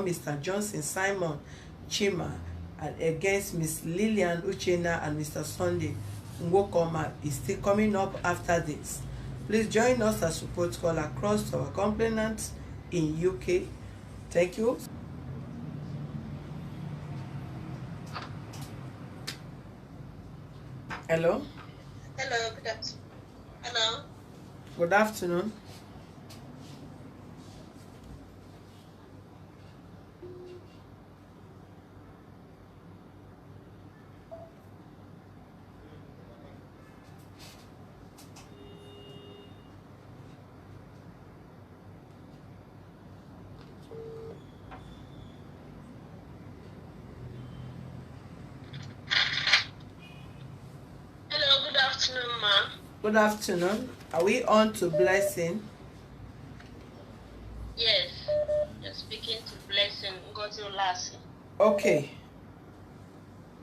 Mr. Johnson Simon Chima against Ms. Lillian Uchenna and Mr. Sunday Ngwokoma is still coming up after this. Please join us as support call across our complainants in UK. Thank you. Hello. Hello. Good afternoon. Hello. Good afternoon. Good afternoon. Are we on to Blessing? Yes, you're speaking to Blessing Ngozi Olasi. Okay.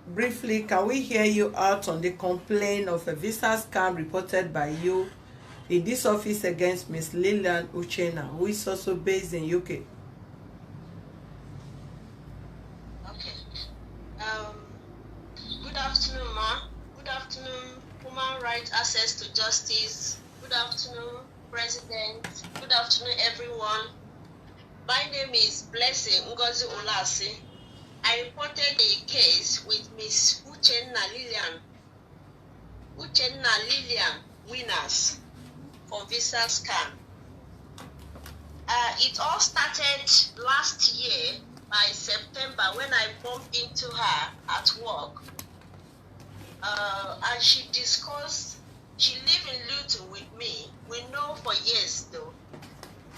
Briefly, can we hear you out on the complaint of a visa scam reported by you in this office against Ms. Lillian Uchenna, who is also based in UK? Okay. Good afternoon, ma. Good afternoon, Human Rights Access to Justice. Good afternoon, President. Good afternoon, everyone. My name is Blessing Ngozi Olasi. I reported a case with Miss Uchenna Lillian Winners for visa scam. It all started last year by September when I bumped into her at work. And she discussed, she lived in Luton with me. We know for years though.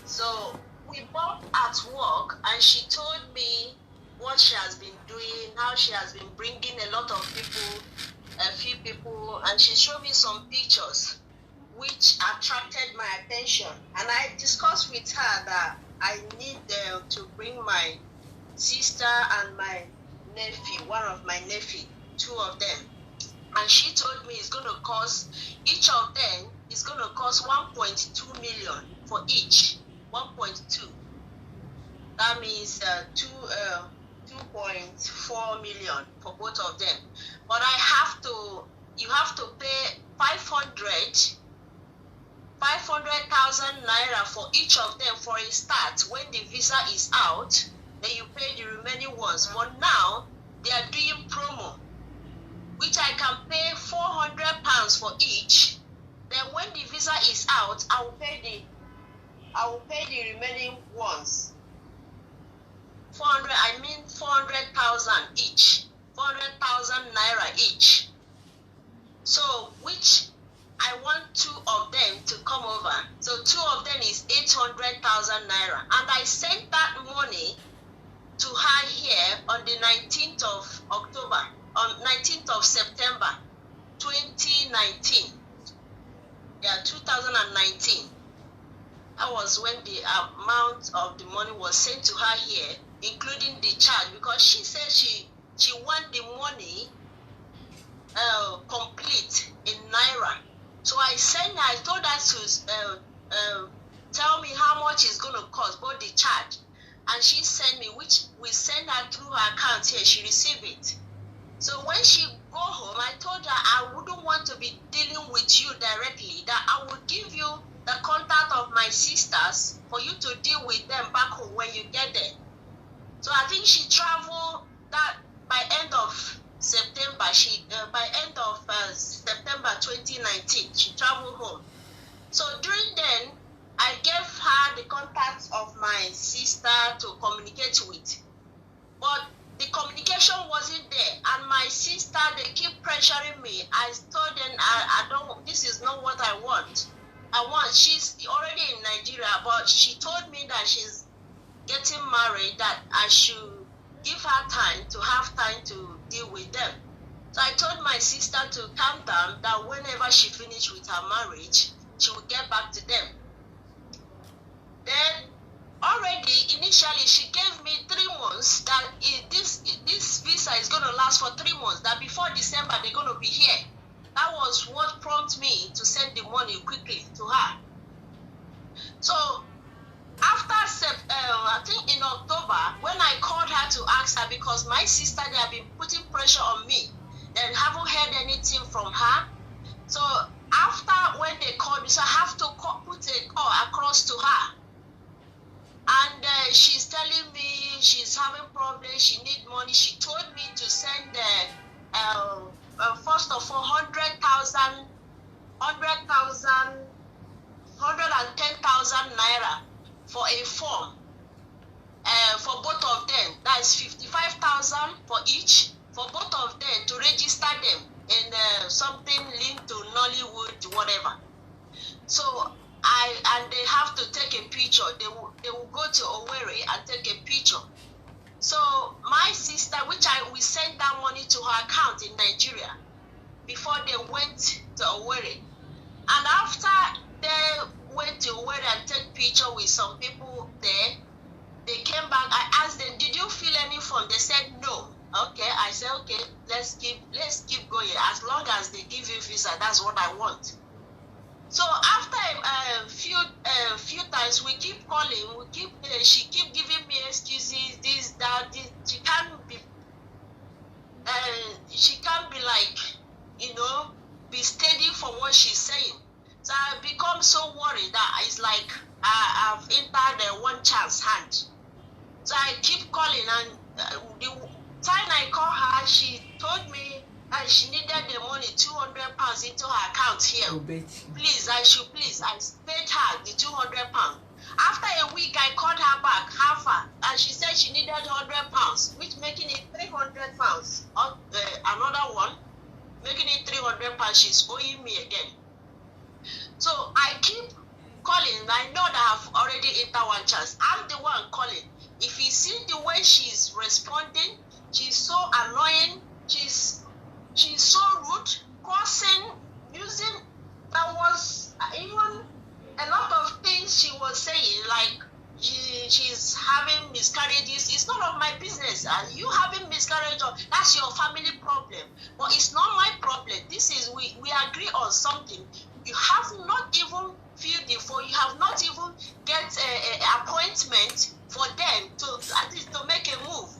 So we bumped at work and she told me what she has been doing, how she has been bringing a lot of people, a few people, and she showed me some pictures which attracted my attention. And I discussed with her that I need to bring my sister and my nephew, one of my nephew, two of them. And she told me it's going to cost, each of them is going to cost 1.2 million for each. 1.2. That means 2.4 million for both of them. But you have to pay 500,000 naira for each of them for a start. When the visa is out, then you pay the remaining ones. But now they are doing promo, which I can pay £400 for each. Then when the visa is out, I will pay the remaining ones. 400,000 each. 400,000 naira each. So which I want two of them to come over. So two of them is 800,000 naira. And I sent that money to her here on the 19th of October, on 19th of September 2019. Yeah, 2019. That was when the amount of the money was sent to her here, including the charge, because she said she want the money complete in naira. So I told her to tell me how much it's going to cost, both the charge. And she sent me, which we send her through her account here, she received it. So when she go home, I told her I wouldn't want to be dealing with you directly, that I would give you the contact of my sisters for you to deal with them back home when you get there. So I think she traveled that by end of September. September 2019, she traveled home. So during then, I gave her the contacts of my sister to communicate with, but the communication wasn't there. And my sister, they keep pressuring me. I told them I don't. This is not what I want. She's already in Nigeria, but she told me that she's getting married, that I should give her time to have time to deal with them. So I told my sister to calm down, that whenever she finished with her marriage, she would get back to them. Then already initially she gave me 3 months, that this visa is going to last for 3 months, that before December they're going to be here. That was what prompted me to send the money quickly to her. So after I think in October, when I ask her because my sister, they have been putting pressure on me. They haven't heard anything from her. So after when they called me, so I have to put a call across to her. And she's telling me she's having problems, she needs money. She told me to send, first of all, 110,000 naira for a form. For both of them, that's 55,000 for each, for both of them to register them in something linked to Nollywood, whatever. So and they have to take a picture. They will go to Owerri and take a picture. So my sister, we sent that money to her account in Nigeria before they went to Owerri. And after they went to Owerri and take picture with some people there, they came back. I asked them, did you fill any form? They said no. Okay, I said okay, let's keep going. As long as they give you visa, that's what I want. So after a few times, we keep calling, she keep giving me excuses, this, that, this. She can't be like, be steady for what she's saying. So I become so worried that it's like I've entered a one chance hand. So I keep calling, and the time I call her, she told me that she needed the money, £200 into her account here. I paid her the £200. After a week, I called her back, and she said she needed £100, which making it £300. Another one, making it £300. She's owing me again. So I keep calling. I know that I've already entered one chance. I'm the one calling. If you see the way she's responding, she's so annoying. She's so rude, cursing, using. There was even a lot of things she was saying, like she's having miscarriages. It's none of my business. And you having miscarriage, that's your family problem. But it's not my problem. This is we agree on something. You have not even filled the form. You have not even get an appointment for them to make a move.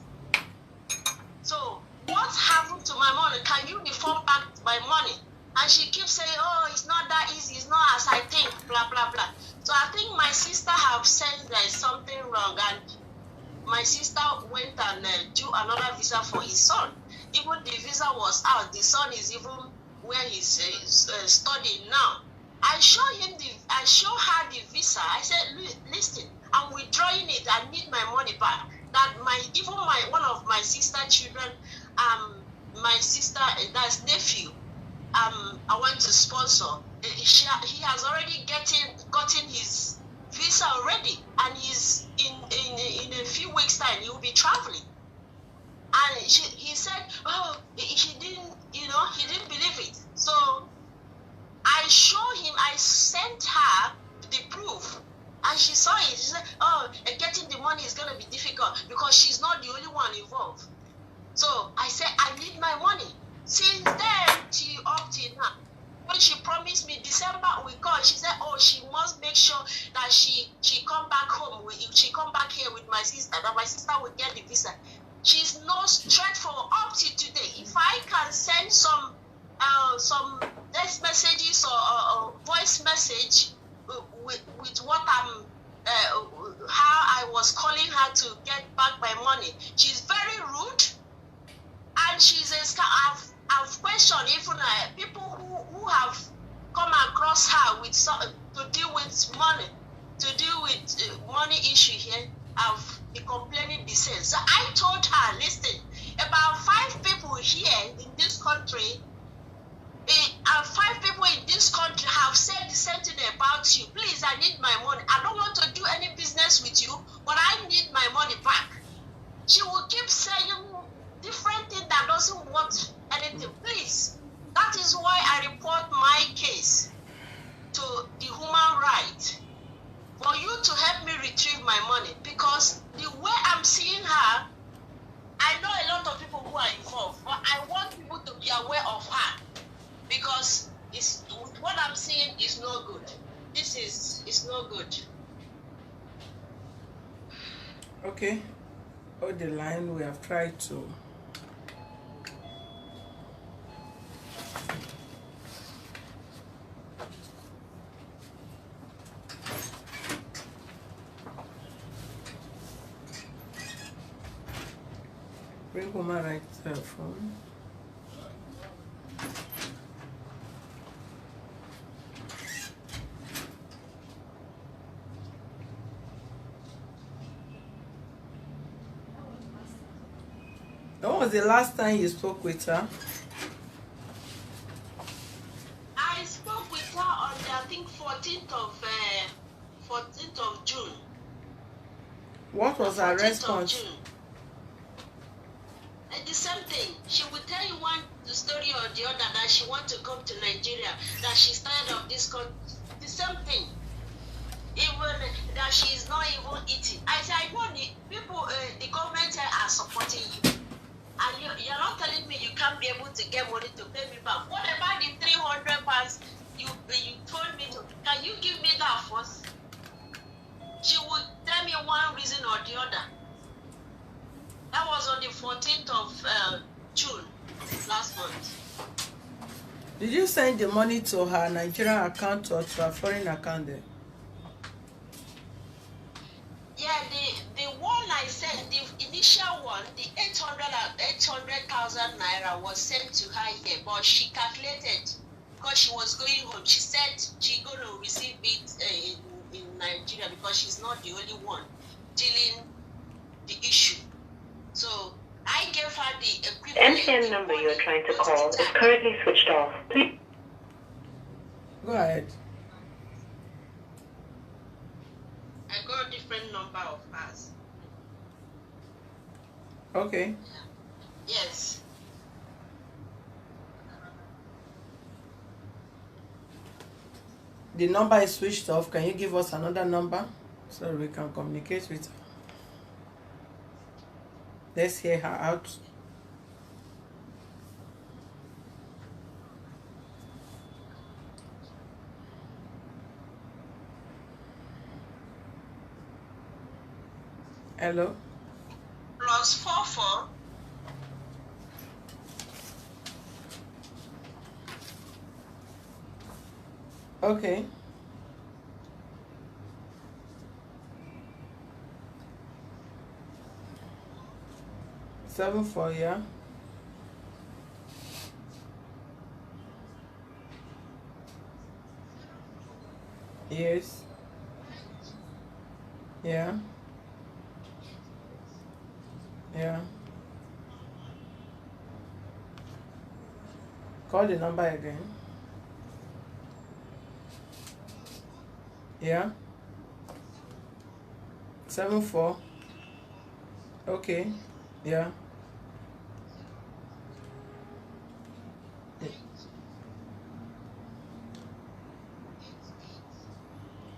So what happened to my money? Can you refund back my money? And she keeps saying, oh, it's not that easy. It's not as I think, blah, blah, blah. So I think my sister have said there is something wrong. And my sister went and do another visa for his son. Even the visa was out. The son is even where he's studying now. I show her the visa. I said, listen, I'm withdrawing it. I need my money back. That one of my sister children, my sister, that's nephew, I want to sponsor. He has already gotten his visa already, and he's in a few weeks' time he will be traveling. And he said, oh, he didn't believe it. So I sent her the proof, and she saw it. She said, oh, getting the money is going to be difficult because she's not the only one involved. So I said, I need my money. Since then, she opted now. When she promised me December we call, she said, oh, she must make sure that she come back home. She come back here with my sister, that my sister will get the visa. She's not straightforward up to today. If I can send some text messages or voice message with what how I was calling her to get back my money. She's very rude, and she's I've questioned even people who have come across her with to deal with money issue here. I've been complaining the same. So I told her, listen, about 5 people here in this country. 5 people in this country have said the same thing about you. Please, I need my money. I don't want to do any business with you, but I need my money back. She will keep saying different things that doesn't want anything. Please, that is why I report my case to the human right, for you to help me retrieve my money, because the way I'm seeing her, I know a lot of people who are involved, but I want people to be aware of her. Because what I'm seeing is no good. This is no good. Okay. Hold the line. We have tried to. Bring woman right phone. When was the last time you spoke with her? I spoke with her on the, I think 14th of June. What was her response? Of June. And the same thing. She would tell you one story or the other that she wants to come to Nigeria, that she's tired of this country. The same thing. Even that she's not even eating. I said, I know the people, the government are supporting you. And you're not telling me you can't be able to get money to pay me back. What about the 300 pounds you told me to? Can you give me that first? She would tell me one reason or the other. That was on the 14th of June last month. Did you send the money to her Nigerian account or to her foreign account there? Yeah, the one I sent, the initial one, the 800,000 naira was sent to her here, but she calculated because she was going home. She said she's going to receive it in Nigeria because she's not the only one dealing the issue. So I gave her the equivalent. The MTN number you are trying to call is currently switched off. Please go ahead. I got a different number of hers. Okay. Yes. The number is switched off. Can you give us another number so we can communicate with her? Let's hear her out. Hello? +44 Okay. Seven four, yeah. Yes. Yeah. Yeah. Call the number again. Yeah. 74. Okay. Yeah.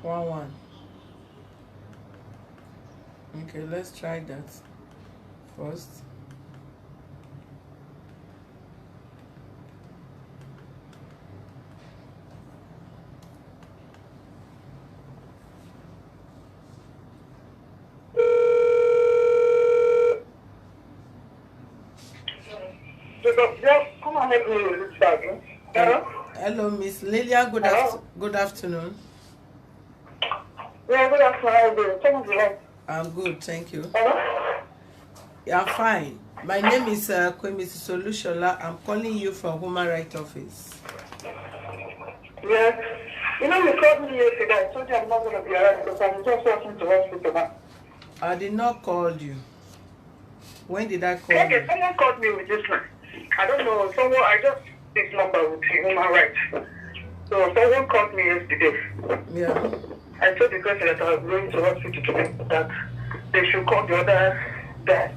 11. Okay, let's try that first. Come on, help me with this bag. Hello? Hello, Miss Lilia. Good afternoon. Yeah, good afternoon. How are you doing? Tell me the line. I'm good, thank you. Hello? Yeah, I'm fine. My name is Kwemisi Solushola. I'm calling you from Human Rights Office. Yes. You know, you called me yesterday. I told you I'm not going to be around because I'm just walking to hospital now. I did not call you. When did I call Okay, you? someone called me with this one. I don't know. I just this number with Human Rights. So someone called me yesterday. Yeah. I told the person that I was going to hospital today that they should call the other guy.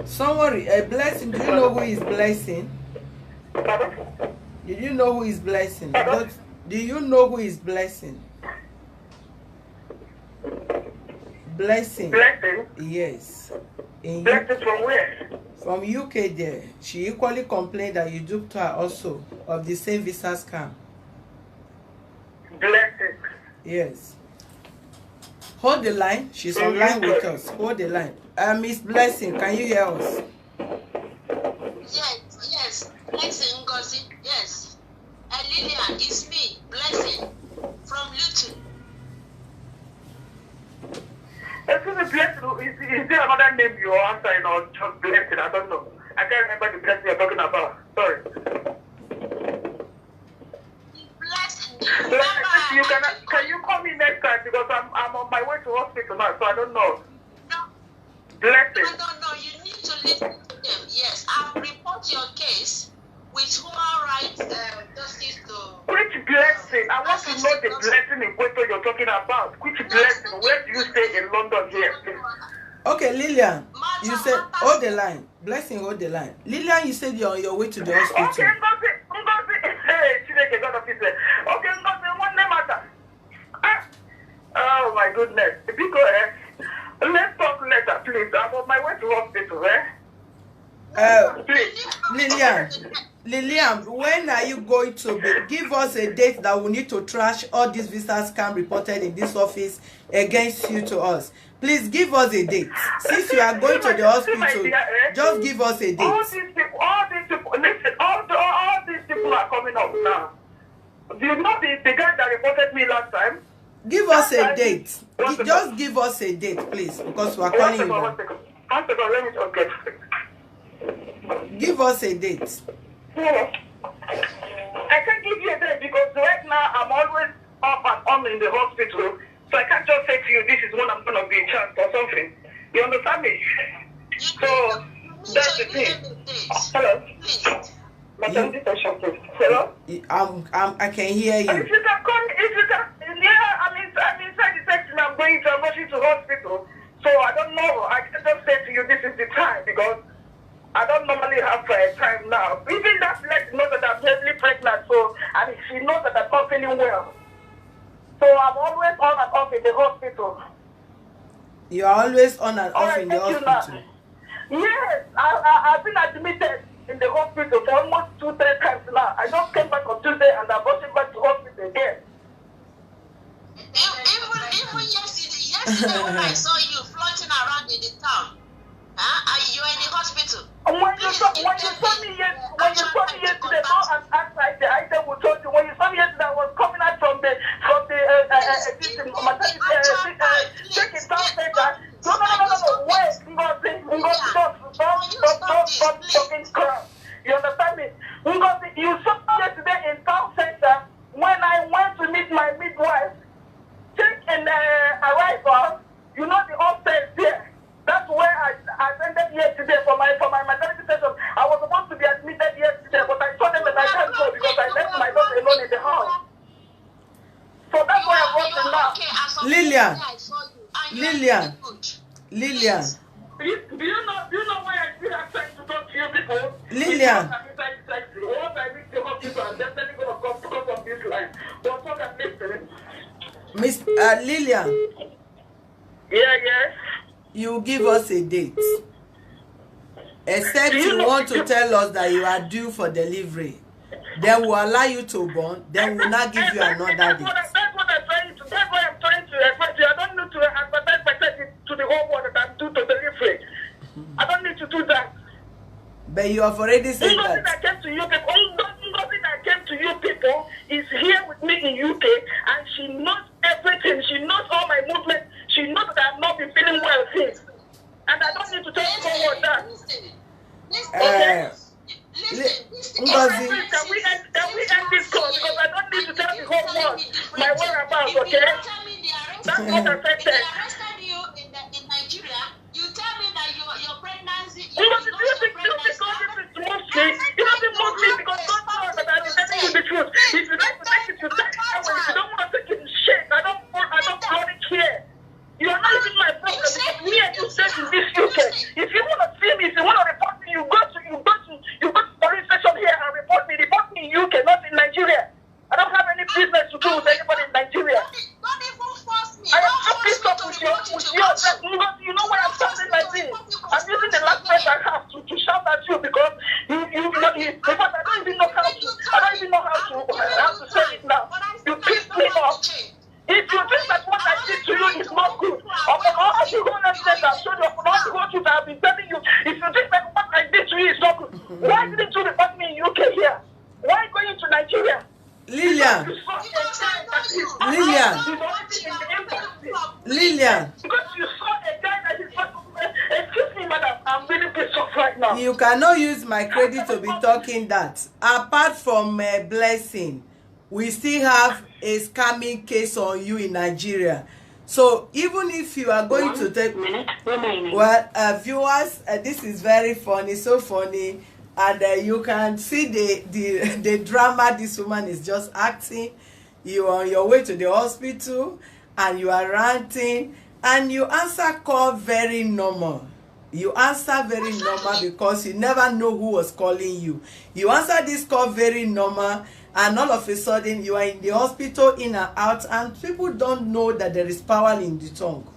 Someone, a blessing. Do you know who is blessing? Pardon? Did you know who is blessing? Pardon? Do you know who is blessing? Blessing. Blessing? Yes. Blessing from where? From UK there. She equally complained that you duped her also of the same visa scam. Blessing. Yes. Hold the line. She's online with us. Hold the line. Miss Blessing, can you hear us? Yes. Blessing Ngozi. Yes. Lillian, it's me, Blessing, from Luton. Excuse me, Blessing, is there another name you're answering or just Blessing? I don't know. I can't remember the Blessing you're talking about. Sorry. Blessing. Can you call me next time because I'm on my way to hospital now, so I don't know. No. Blessing. No. You need to listen to them. Yes, I'll report your case with human rights justice to. Which blessing? I want to know the blessing in Puerto you're talking about. Which blessing? Where do you stay in London here, please? Okay, Lillian, you said hold the line. Blessing, hold the line. Lillian, you said you're on your way to the hospital. Okay, Ngozi. Hey, Chineke, God of Israel. Okay, Ngozi, one name matter. Oh my goodness. If you go ahead, let's talk later, please. I'm on my way to hospital, Please. Lillian, when are you going to give us a date that we need to trash all these visa scam reported in this office against you to us? Please give us a date. Since you are going to the hospital, just give us a date. All these people, listen, all these people are coming up now. Do you know the guy that reported me last time? Give us a date. Just give us a date, please, because we are calling you. One second, let me just get it. Give us a date. I can't give you a date because right now I'm always up and on in the hospital. So I can't just say to you, this is when I'm going to be in charge or something. You understand me? So that's the thing. Hello? Hello? I can hear you. If you can come, I'm inside the section. I'm rushing to hospital. So I don't know. I can just say to you, this is the time because I don't normally have time now. Even that lady knows that I'm heavily pregnant, and she knows that I'm not feeling well. So I'm always on and off in the hospital. You are always on and off in the hospital? Yes, I've been admitted in the hospital for almost 2-3 times now. I just came back on Tuesday and I'm rushing back to hospital again. Even yesterday when I saw you floating around in the town, you were in the hospital. When you saw me yesterday, go and ask like the item we told you. When you saw me yesterday, I was coming out from the maternity taking town center. No. Wait, stop talking crap. You understand me? You saw me yesterday in town center when I went to meet my midwife. Check in arrival. You know the upstairs there. That's where I attended yesterday for my maternity session. I was supposed to be admitted yesterday, but I told them that I can't go because I left my daughter alone in the house. So that's why I'm working now. Lillian. Do you know why I still have time to talk to you people? Lillian. Once I reach the hospital, I'm definitely going to come because of this line. Don't talk and listen. Miss Lillian. Yes. You give us a date. Except you want to tell us that you are due for delivery. Then we'll allow you to born. Then we'll not give you another date. That's what I'm trying to explain to you. I don't need to advertise myself to the whole world that I'm due to delivery. I don't need to do that. But you have already said that. That came to you people. Nothing that came to you people is here with me in UK, and she knows everything. She knows all my movements. She knows that I've not been feeling well since. And I don't need to tell someone that. Listen. Can we end this call? Because I don't need to tell the whole world my whereabouts, okay? That's what affected. They arrested you in Nigeria. You tell me that your pregnancy. You doesn't move me because God knows that I'm telling you the truth. If you like to take it, you take it that way. If you don't want to take it in shit, I don't bloody care. You are not even my problem because me and you stay in this UK. If you want to see me, if you want to report me, you go to police station here and report me in UK, not in Nigeria. I don't have any business to do with anybody in Nigeria. Don't even force me. I am so pissed off with you. You know why I'm sounding like this? I'm using the last words I have to shout at you because because I don't even know how to say it now. You pissed me off. If you think that what I did to you you is not good. Okay, all the whole evidence I've shown you, all the whole truth I've been telling you, if you think that what I did to you is not good, why didn't you report me in UK here? Why going to Nigeria? Lillian, Because I know you. Lillian. I know one thing about you. Lillian, Because you saw a guy that is not. Excuse me, madam, I'm really pissed off right now. you cannot use my credit to be talking that. Apart from Blessing, we still have a scamming case on you in Nigeria. So even if you are going to take, minute remaining. well, viewers, this is very funny, so funny, and you can see the drama this woman is just acting. You are on your way to the hospital and you are ranting, and you answer call very normal. You answer very normal because you never know who was calling you. You answer this call very normal, and all of a sudden you are in the hospital, in and out, and people don't know that there is power in the tongue.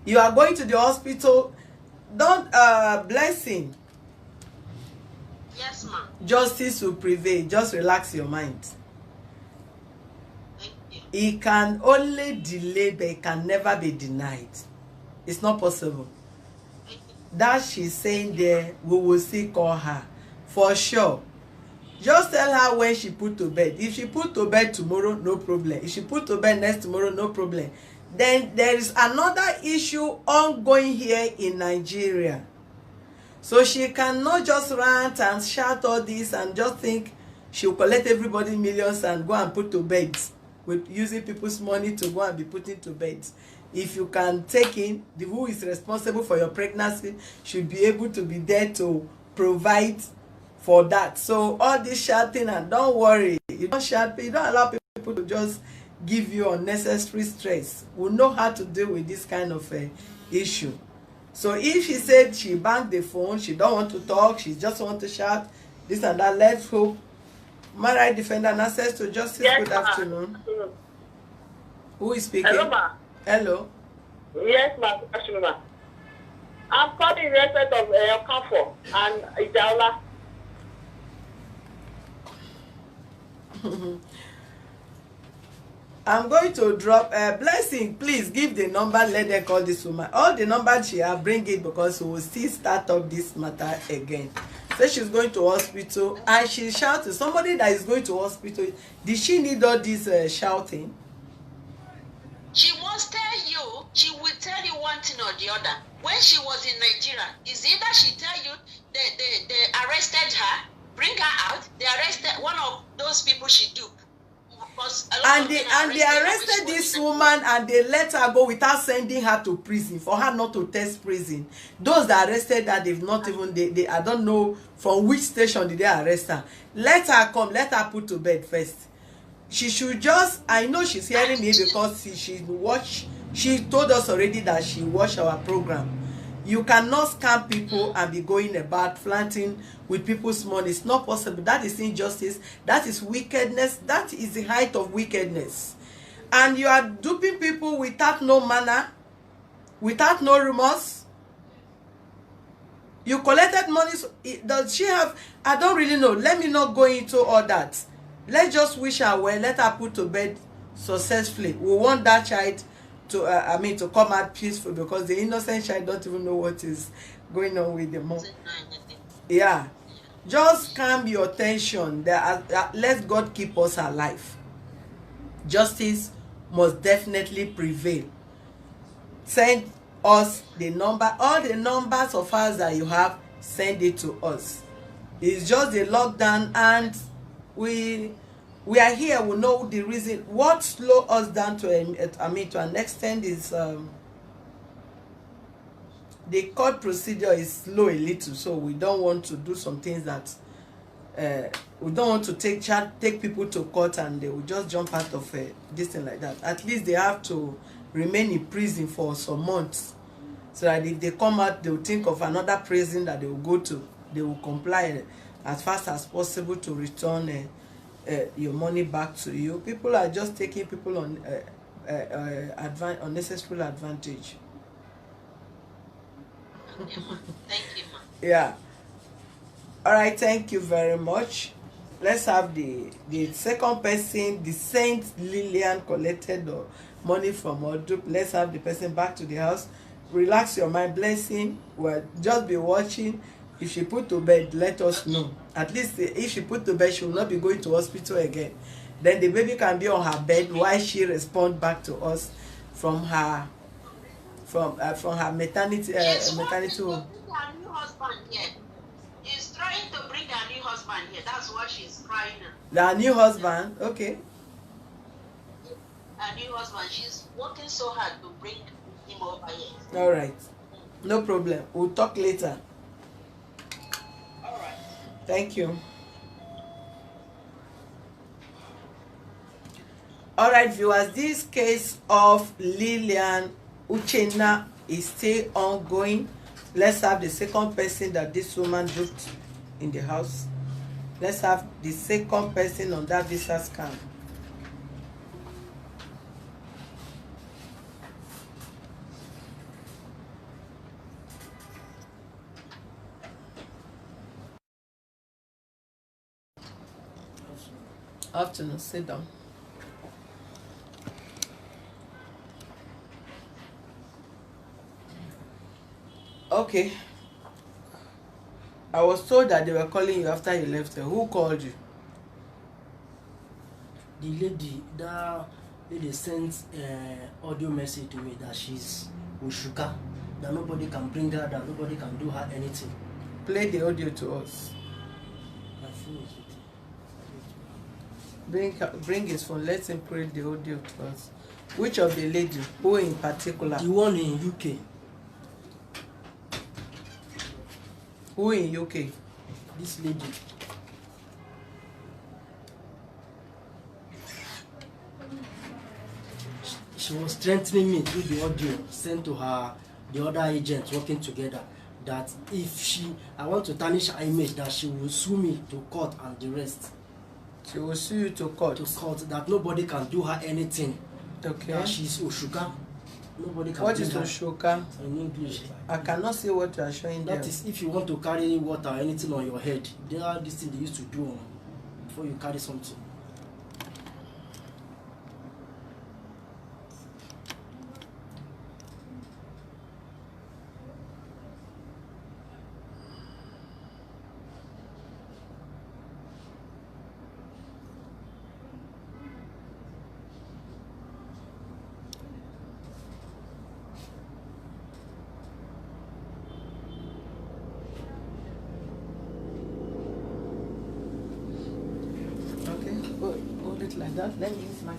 You are going to the hospital. Don't Blessing. Yes, ma'am. Justice will prevail. Just relax your mind. Thank you. It can only delay, but it can never be denied. It's not possible. That she's saying there, we will still call her for sure. Just tell her when she put to bed. If she put to bed tomorrow, no problem. If she put to bed next tomorrow, no problem. Then there is another issue ongoing here in Nigeria. So she cannot just rant and shout all this and just think she'll collect everybody millions and go and put to bed with using people's money to go and be putting to bed. If you can take in, who is responsible for your pregnancy should be able to be there to provide for that. So all this shouting, and don't worry, you don't shout, you don't allow people to just give you unnecessary stress. We know how to deal with this kind of issue. So if she said she banged the phone, she don't want to talk, she just want to shout, this and that, let's hope. My right defender and access to justice. Yes, good afternoon. Who is speaking? Hello, ma. Hello. Yes, ma. Good afternoon, ma. I'm calling in respect of Comfort and Idaola. I'm going to drop Blessing. Please give the number. Let them call this woman. All the numbers she have, bring it, because we will still start up this matter again. So she's going to hospital and she shouting. Somebody that is going to hospital. Did she need all this shouting? She must tell you, she will tell you one thing or the other. When she was in Nigeria, is either she tell you they arrested her, bring her out, they arrested one of those people she duped. And they arrested this woman and they let her go without sending her to prison, for her not to test prison. Those that arrested her, they've not even, they I don't know from which station did they arrest her. Let her come, let her put to bed first. She should just, I know she's hearing me because she told us already that she watched our program. You cannot scam people and be going about flaunting with people's money. It's not possible. That is injustice. That is wickedness. That is the height of wickedness. And you are duping people without no manner, without no remorse. You collected money. Does she have? I don't really know. Let me not go into all that. Let's just wish her well. Let her put to bed successfully. We want that child to to come out peaceful, because the innocent child don't even know what is going on with the mom. Yeah, just calm your tension. Let God keep us alive. Justice must definitely prevail. Send us the number, all the numbers of us that you have, send it to us. It's just the lockdown, and we are here. We know the reason. What slow us down to an extent is the court procedure is slow a little, so we don't want to do some things that we don't want to take people to court and they will just jump out of this thing like that. At least they have to remain in prison for some months, so that if they come out, they will think of another prison that they will go to. They will comply as fast as possible to return your money back to you. People are just taking people on unnecessary advantage. Thank you, ma. Yeah. All right, thank you very much. Let's have the second person, the Saint Lillian collected money from Odup. Let's have the person back to the house. Relax your mind. Blessing. Well, just be watching. If she put to bed, let us know. At least if she put to bed, she will not be going to hospital again. Then the baby can be on her bed while she respond back to us from her maternity maternity home. Her new husband here. She's trying to bring her new husband here. That's why she's crying. Her new husband, okay. Her new husband. She's working so hard to bring him over here. All right, no problem. We'll talk later. All right. Thank you. All right, viewers, this case of Lillian Uchenna is still ongoing. Let's have the second person that this woman duped in the house. Let's have the second person on that visa scam. Afternoon, sit down. Okay. I was told that they were calling you after you left her. Who called you? That lady sent audio message to me that she's Ushuka, that nobody can bring her, that nobody can do her anything. Play the audio to us. My phone is with it. Bring his phone. Let him play the audio to us. Which of the lady? Who in particular? The one in UK. Who in UK? This lady. She was strengthening me through the audio sent to her, the other agents working together, that if I want to tarnish her image, that she will sue me to court and the rest. She will sue you to court. To court, that nobody can do her anything. Okay. That she's Oshuka. Nobody can. What bring is her. Oshuka? In English. I cannot see what you are showing there. That is if you want to carry water or anything on your head. There are these things they used to do before you carry something. Hold it like that. Let me use my.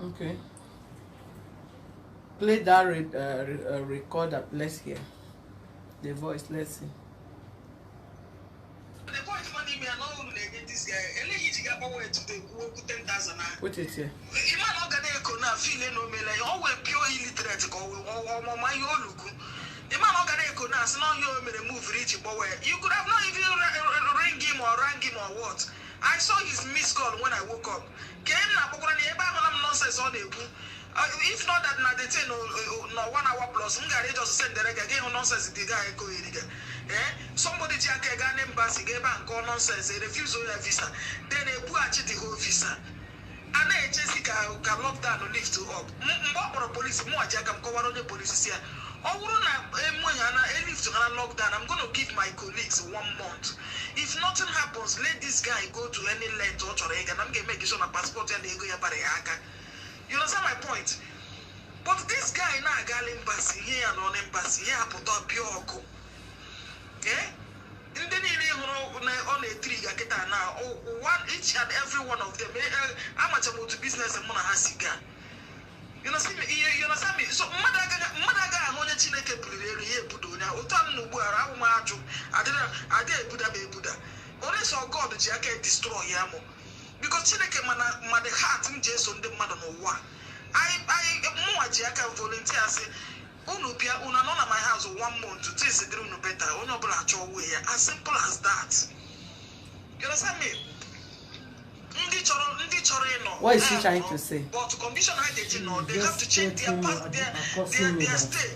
Okay. Play that recorder. Let's hear the voice. Let's see. The point money me alone get this guy. Ele you got power to the 10,000. Put it here. Iman ogane ko na feel no me like always pure illiterate ko my look. Iman ogane ko na so no you me move reach power. You could have not even ring him or rang him or what. I saw his missed call when I woke up. Came na pokora ni eba no nonsense all dey go. If not that na the thing no 1 hour plus ngare just send the again nonsense the guy go here. Somebody check a Ghana embassy gave and call nonsense, they refuse your visa. Then they put the whole visa. And then Jessica can lock down and lift to up. More police, more jack and cover on the police here. Oh, I live to lock down. I'm going to give my colleagues 1 month. If nothing happens, let this guy go to any length or and I'm going to make his own passport and they go here. You understand my point? But this guy now Ghana embassy here and on embassy here put up pure. In the on a tree, I get now. Each and every one of them. I'm much about business and Mona Hasiga. You know, you understand me? So, Madaga, on a Chineke Puri, Buddha, Utan Nubuara, Maju, I did Buddha. Only saw God the jacket destroy Yamo. Because Chineke Mana, the heart in Jason, the mother no one. I more Jacka volunteer say. Unupia una none my house 1 month to taste the no better. As simple as that. You understand me? What is he trying to say? But to condition how they have to change their stay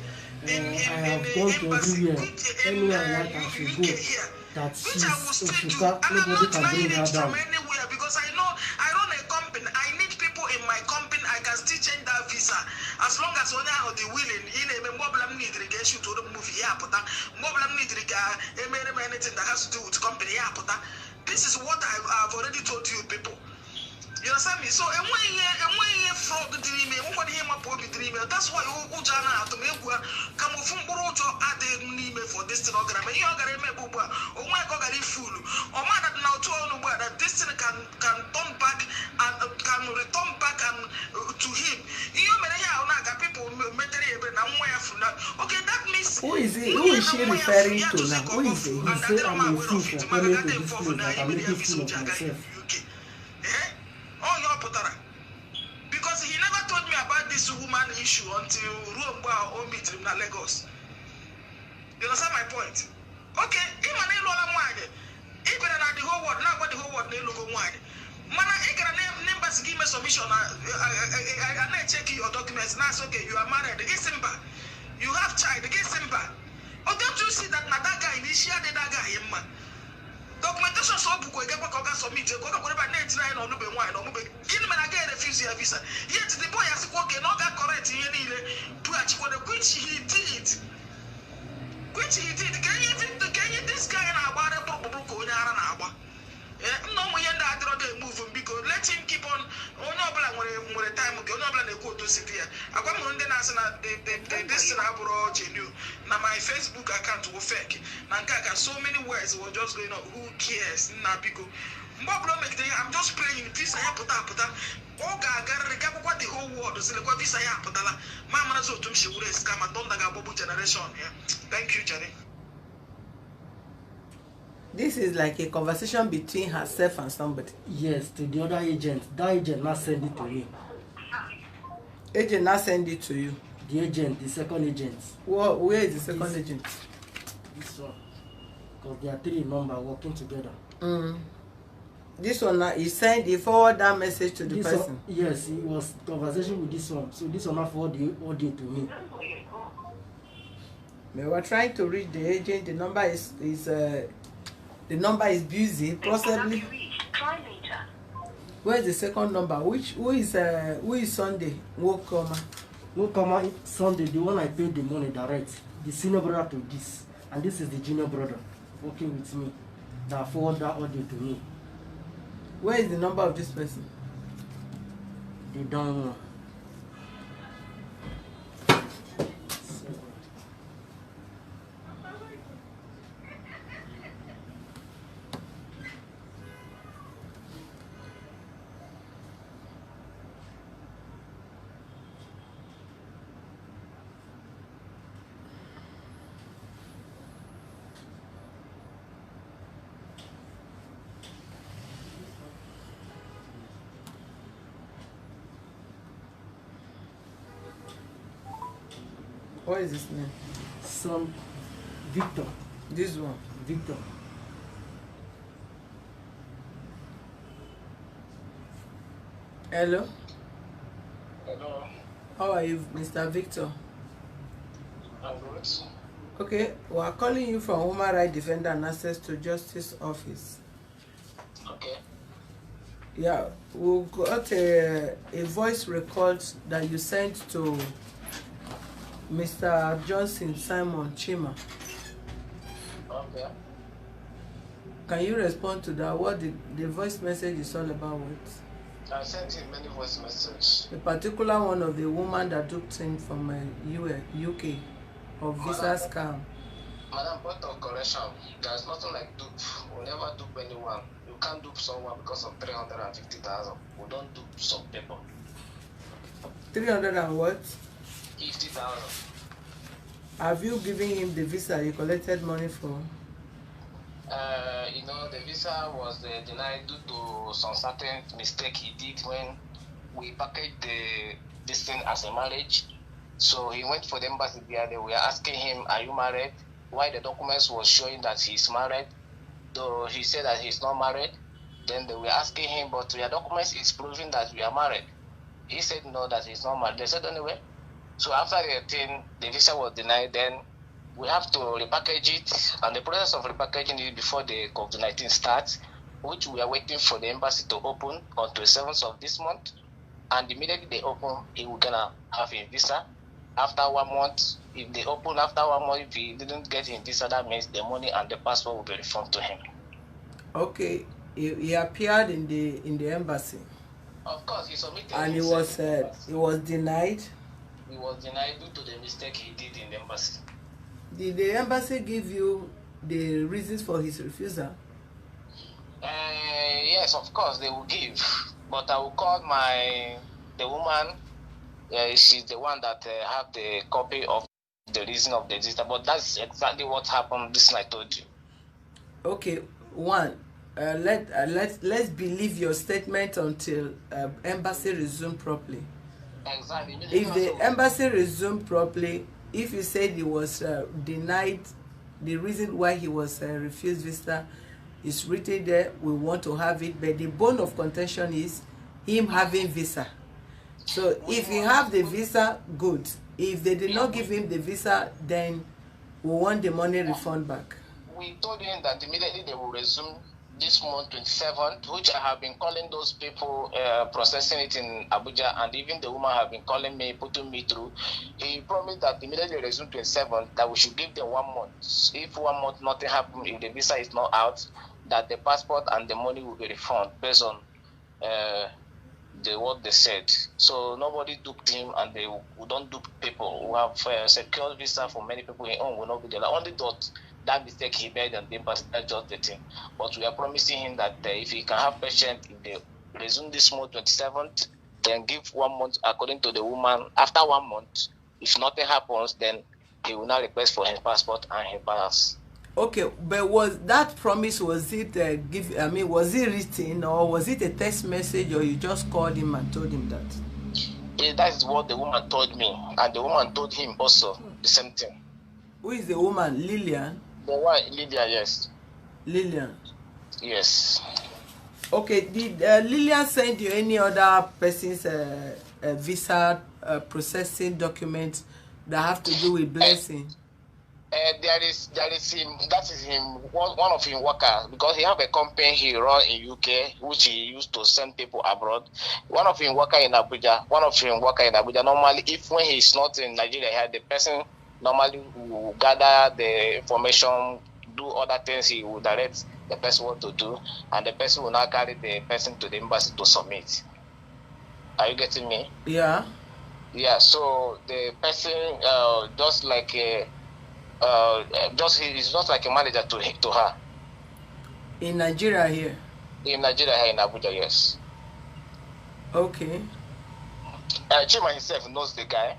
in embassy UK here. Which I will still do. And I'm not trying it from anywhere because I know I run a company. I need people in my company. I can still change that visa as long as one of the willing in a mobile need irrigation to the movie apota mobile need anything that has to do with company apota. This is what I've already told you people. You understand me? So and when you fraud the dream, when you my poor dream, that's why Ujana to make come from Borojo at the name for this program. And you are going to make oh my God, fool. Or man that now told that this thing can turn back and can return back and to him. You may have people okay, that means who is he? Who is she referring to now? Who is he? He said I'm a thief for coming to this place that I'm making fool of myself. Because he never told me about this woman issue until Ruomba or meet him in Lagos. You understand my point? Okay, even the whole world, now what the whole world they look wide. Man, I can name give me submission. I check your documents. Now it's okay, you are married. It's simple. You have child. It's simple. Oh, don't you see that that guy initiated that guy, man? Documentation so book we get back organ submit go go about 99 or no be wine or be give me again refuse your visa yet the boy has okay no got correct here ile puach for the which he did can you this guy na agba re pop ko onye ara na agba no mo yenda adro dey move him because let him keep on onye obla nwere time ke onye obla na ekwu to severe agwa mo ndị na-asị na this na abụrụ genuine na my Facebook account was fake na nke so many words were just going on. Who cares na biko mboblo make the I'm just playing visa ya puta oga agarre ka kwa the whole world so le kwa visa ya putala mama na so tum shiwure scam donda ga bobu generation yeah. Thank you Jenny. This is like a conversation between herself and somebody. Yes, to the other agent. That agent not send it to you. Agent not send it to you. The agent, the second agent. Where is the second agent? This one. Because there are 3 members working together. This one now, he forward that message to the this person. One, yes, it was conversation with this one. So this one not forward the audio to me. We were trying to reach the agent. The number is busy. Possibly. Where is the second number? Who is Sunday? Wokoma Sunday, the one I paid the money direct. The senior brother to this, and this is the junior brother working with me. That forward that audio to me. Where is the number of this person? They don't know. What is his name? Son Victor. This one. Victor. Hello. Hello. How are you, Mr. Victor? I'm good. Okay, we are calling you from Human Rights Defender and Access to Justice Office. Okay. Yeah, we got a voice record that you sent to Mr. Johnson Simon Chima. Okay. Can you respond to that? What the voice message is all about? What? I sent him many voice messages. A particular one of the woman that duped him from UK of visa scam. Madam, point of correction. There's nothing like dupe. We'll never dupe anyone. You can't dupe someone because of 350,000. We don't dupe some people. 300 and what? 50,000. Have you given him the visa you collected money for? The visa was denied due to some certain mistake he did when we packaged this thing as a marriage. So he went for the embassy there. They were asking him, "Are you married?" Why the documents was showing that he's married, though he said that he's not married. Then they were asking him, "But your documents is proving that we are married." He said no, that he's not married. They said anyway. So after the thing, the visa was denied. Then we have to repackage it, and the process of repackaging it before the COVID-19 starts, which we are waiting for the embassy to open on 27th of this month. And immediately they open, he will gonna have a visa. After 1 month, if they open after 1 month, if he didn't get his visa, that means the money and the passport will be refunded to him. Okay, he appeared in the embassy. Of course, he submitted. And he was denied. He was denied due to the mistake he did in the embassy. Did the embassy give you the reasons for his refusal? Yes, of course they will give, but I will call the woman. She's the one that have the copy of the reason of the visa. But that's exactly what happened. This I told you. Okay, let's believe your statement until embassy resume properly. Exactly. If the embassy resume properly, if you said he was denied, the reason why he was refused visa is written there. We want to have it, but the bone of contention is him having visa. So if he have the visa, good. If they did not give him the visa, then we want the money refund back. We told him that immediately they will resume this month 27th, which I have been calling those people processing it in Abuja, and even the woman have been calling me, putting me through. He promised that immediately resume 27th, that we should give them 1 month. If 1 month nothing happens, if the visa is not out, that the passport and the money will be refunded based on what they said. So nobody duped him, and we don't dupe people. We have secured visa for many people in own will not be there. Only that mistake he made and the embassy, that's just the thing. But we are promising him that if he can have patience, if they resume this month 27th, then give 1 month according to the woman. After 1 month, if nothing happens, then he will now request for his passport and his pass. Okay, but was that promise, was it was it written, or was it a text message, or you just called him and told him that? Yeah, that is what the woman told me, and the woman told him also the same thing. Who is the woman? Lillian? The one, Lydia, yes. Lillian. Yes. Okay, did Lillian send you any other person's visa processing documents that have to do with Blessing? There is him. That is him. One of his workers, because he have a company he run in UK, which he used to send people abroad. One of him worker in Abuja. Normally, if when he's not in Nigeria, the person normally will gather the information, do other things. He will direct the person what to do, and the person will now carry the person to the embassy to submit. Are you getting me? Yeah. Yeah. So the person just like he's just like a manager to her. In Nigeria here? In Nigeria here in Abuja, yes. Okay. Chima himself knows the guy.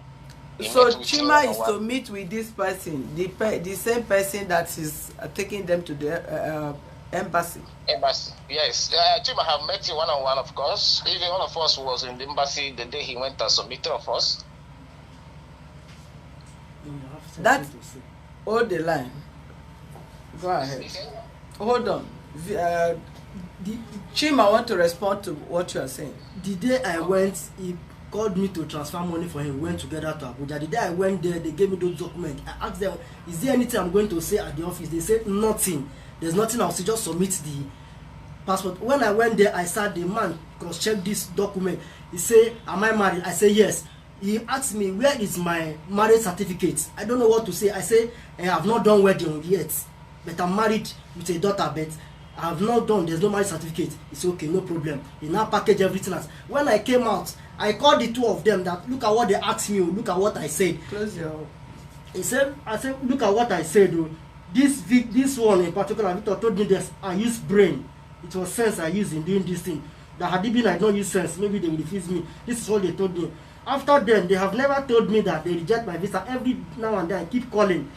So Chima is to meet with this person, the same person that is taking them to the embassy. Embassy, yes. Chima have met him one-on-one, of course. Even one of us was in the embassy the day he went and submitted of us. That hold the line. Go ahead. Hold on. Chima want to respond to what you are saying. The day I went, he called me to transfer money for him. We went together to Abuja. The day I went there, they gave me those documents. I asked them, is there anything I'm going to say at the office? They said nothing. There's nothing. I'll say, just submit the passport. When I went there, I said, the man cross-checked this document. He said, am I married? I said, yes. He asked me, where is my marriage certificate? I don't know what to say. I say, I have not done wedding yet, but I'm married with a daughter, but I have not done, there's no marriage certificate. It's okay, no problem. He now packaged everything else. When I came out, I called the two of them that, look at what they asked me, look at what I said. Close your... I said, look at what I said. This one in particular, Victor told me this, I used brain. It was sense I used in doing this thing. That had it been I don't use sense, maybe they will refuse me. This is what they told me. After then, they have never told me that they reject my visa. Every now and then, I keep calling.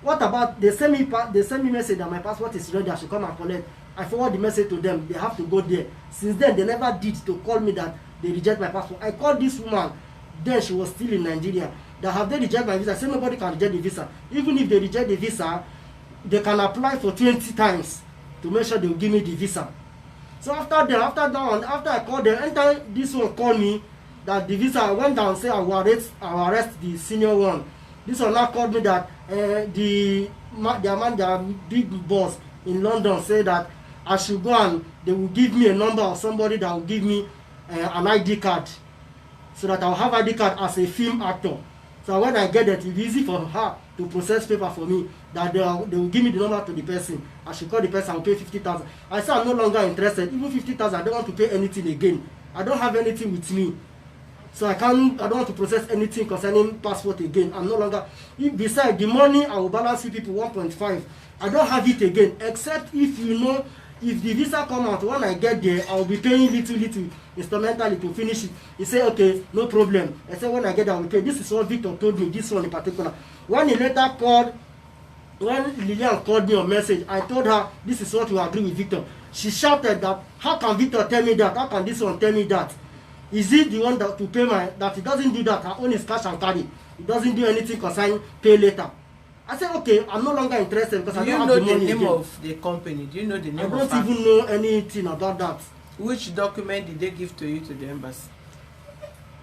What about, they send me message that my passport is ready, I should come and collect. I forward the message to them, they have to go there. Since then, they never did to call me that they reject my passport. I called this woman, then she was still in Nigeria, that have they reject my visa? I said nobody can reject the visa. Even if they reject the visa, they can apply for 20 times to make sure they will give me the visa. So after I called them, anytime this one called me, that the visa, I went down and said I will arrest the senior one. This one now called me that their big boss in London said that I should go and they will give me a number of somebody that will give me an ID card, so that I will have ID card as a film actor. So when I get that, it's easy for her to process paper for me, that they will give me the number to the person. I should call the person and pay 50,000. I said I'm no longer interested. Even 50,000, I don't want to pay anything again. I don't have anything with me. So I don't want to process anything concerning passport again. I'm no longer, besides the money I will balance you people 1.5. I don't have it again, except if you know, if the visa come out, when I get there, I will be paying little instrumentally to finish it. He said, okay, no problem. I said, when I get there, I will pay. This is what Victor told me, this one in particular. When he later called, when Lillian called me on message, I told her, this is what we agree with Victor. She shouted that, how can Victor tell me that? How can this one tell me that? Is he the one that to pay that he doesn't do that, her own is cash and carry. He doesn't do anything concerning pay later. I said, okay, I'm no longer interested because I don't have the money. Do you know the name of the company? Do you know the name of I don't even know anything about that. Which document did they give to you to the embassy?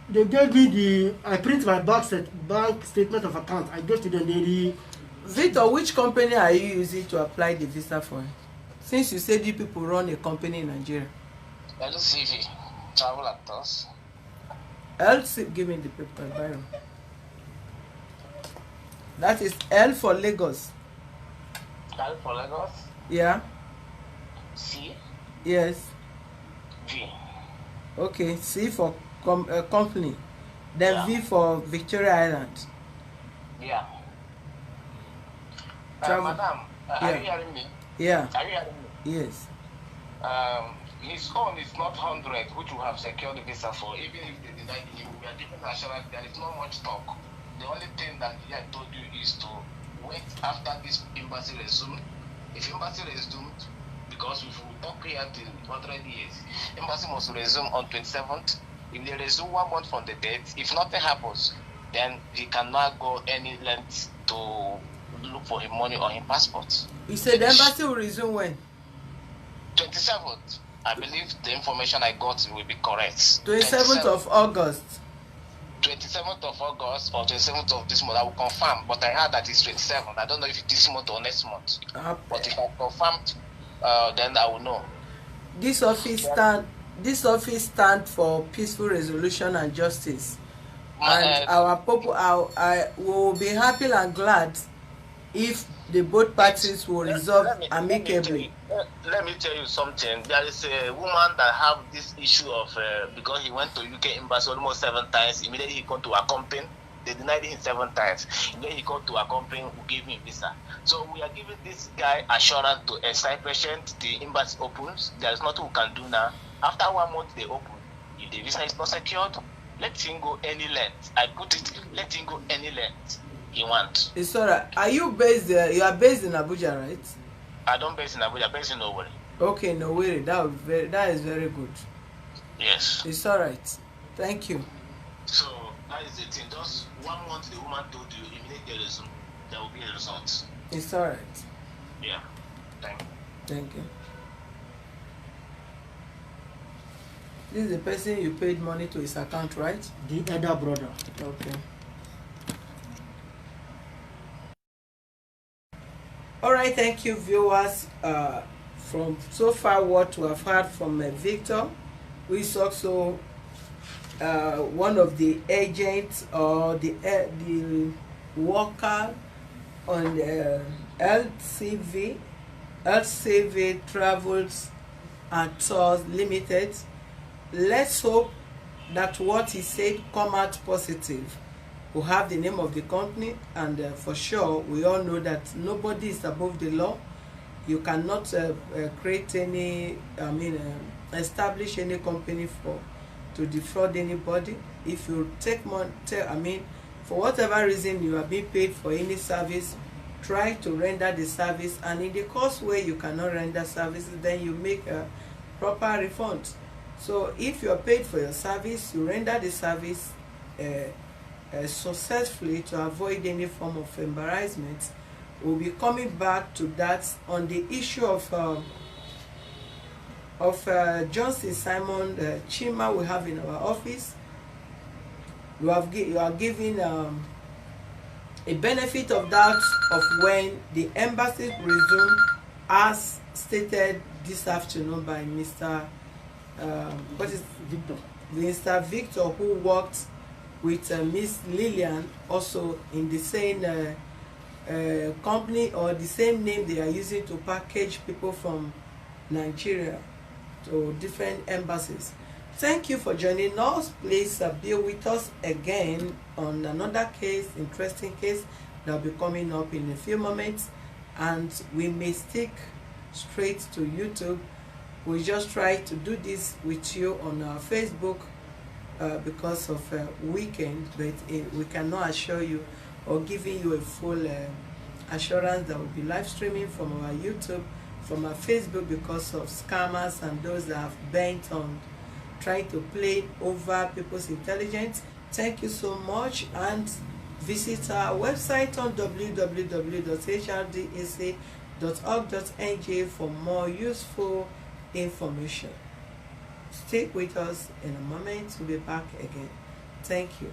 They gave me I print my bank statement of account. I gave to them Victor, which company are you using to apply the visa for? Since you said you people run a company in Nigeria. LCV, Travel Actors. Give me the paper, Byron. That is L for Lagos. L for Lagos? Yeah. C? Yes. V. Okay, C for company. Then yeah. V for Victoria Island. Yeah. Madam, are you hearing me? Yeah. Are you hearing me? Yes. His own is not 100, which we have secured the visa for. Even if they deny him, we are giving assurance there is not much talk. The only thing that I told you is to wait after this embassy resumed. If embassy resumed, because if we talk here till 100 years, embassy must resume on 27th. If they resume 1 month from the date, if nothing happens, then he cannot go any length to look for his money or his passport. You said the embassy will resume when? 27th. I believe the information I got will be correct. 27th of August. 27th of August or 27th of this month, I will confirm, but I heard that it's 27th. I don't know if it's this month or next month. But if I confirmed, then I will know. This office stand for peaceful resolution and justice. And our people will be happy and glad if the both parties will resolve amicably. Let me tell you something. There is a woman that have this issue of because he went to UK embassy almost 7 times. Immediately he come to accompany. They denied him 7 times. Then he come to accompany, who gave him visa. So we are giving this guy assurance to a side patient. The embassy opens. There is nothing we can do now. After 1 month they open. If the visa is not secured, let him go any length. I put it. Let him go any length he wants. It's alright. Are you based there? You are based in Abuja, right? I don't base in Abuja, based in Owerri. Okay, Owerri. That is very good. Yes. It's alright. Thank you. So that is the thing. Just 1 month the woman told you immediately resume. there will be a result. It's all right. Yeah. Thank you. Thank you. This is the person you paid money to his account, right? The elder brother. Okay. All right, thank you, viewers. From so far, what we have heard from Victor, who is also one of the agents or the worker on LCV Travels and Tours Limited. Let's hope that what he said come out positive. We have the name of the company, and for sure we all know that nobody is above the law. You cannot create any, establish any company to defraud anybody. If you take money, for whatever reason you are being paid for any service, try to render the service, and in the course where you cannot render services, then you make a proper refund. So if you are paid for your service, you render the service successfully to avoid any form of embarrassment. We'll be coming back to that on the issue of Johnson Simon Chima we have in our office. You are giving a benefit of doubt of when the embassy resume, as stated this afternoon by Mr. Mr. Victor, who worked with Miss Lillian, also in the same company or the same name they are using to package people from Nigeria to different embassies. Thank you for joining us. Please be with us again on another case, interesting case that will be coming up in a few moments, and we may stick straight to YouTube. We just try to do this with you on our Facebook because of weekend, but we cannot assure you or giving you a full assurance that will be live streaming from our YouTube, from our Facebook, because of scammers and those that have bent on trying to play over people's intelligence. Thank you so much, and visit our website on www.hrdac.org.nj for more useful information. Stick with us in a moment. We'll be back again. Thank you.